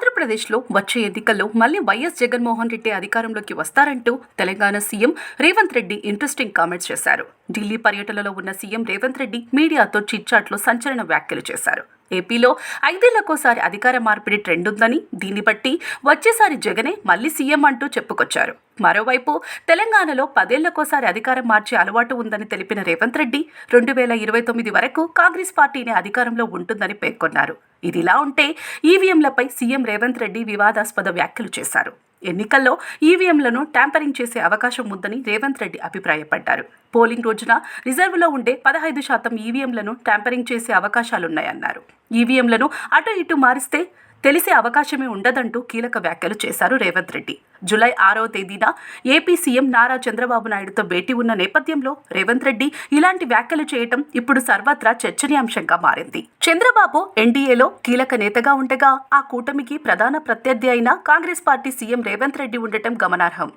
ఆంధ్రప్రదేశ్లో వచ్చే ఎన్నికల్లో మళ్లీ వైఎస్ జగన్మోహన్ రెడ్డి అధికారంలోకి వస్తారంటూ Telangana CM Revanth Reddy interesting comments చేశారు. ఢిల్లీ పర్యటనలో ఉన్న సీఎం రేవంత్ రెడ్డి మీడియాతో చిట్చాట్లో సంచలన వ్యాఖ్యలు చేశారు. ఏపీలో 5 ఏళ్లకోసారి అధికార మార్పిడి ట్రెండ్ ఉందని, దీన్ని బట్టి వచ్చేసారి జగనే మళ్లీ సీఎం అంటూ చెప్పుకొచ్చారు. మరోవైపు తెలంగాణలో 10 ఏళ్లకోసారి అధికారం మార్చే అలవాటు ఉందని తెలిపిన రేవంత్ రెడ్డి 2029 వరకు కాంగ్రెస్ పార్టీనే అధికారంలో ఉంటుందని పేర్కొన్నారు. ఇదిలా ఉంటే ఈవీఎంలపై సీఎం రేవంత్ రెడ్డి వివాదాస్పద వ్యాఖ్యలు చేశారు. ఎన్నికల్లో ఈవీఎంలను ట్యాంపరింగ్ చేసే అవకాశం ఉందని రేవంత్ రెడ్డి అభిప్రాయపడ్డారు. పోలింగ్ రోజున రిజర్వులో ఉండే 15% ఈవీఎంలను ట్యాంపరింగ్ చేసే అవకాశాలున్నాయన్నారు. ఈవీఎంలను అటు ఇటు మారిస్తే తెలిసే అవకాశమే ఉండదంటూ కీలక వ్యాఖ్యలు చేశారు రేవంత్ రెడ్డి. జూలై 6వ తేదీన ఏపీ సీఎం నారా చంద్రబాబు నాయుడుతో భేటీ ఉన్న నేపథ్యంలో రేవంత్ రెడ్డి ఇలాంటి వ్యాఖ్యలు చేయడం ఇప్పుడు సర్వత్రా చర్చనీయాంశంగా మారింది. చంద్రబాబు ఎన్డీఏలో కీలక నేతగా ఉండగా ఆ కూటమికి ప్రధాన ప్రత్యర్థి అయిన కాంగ్రెస్ పార్టీ సీఎం రేవంత్ రెడ్డి ఉండటం గమనార్హం.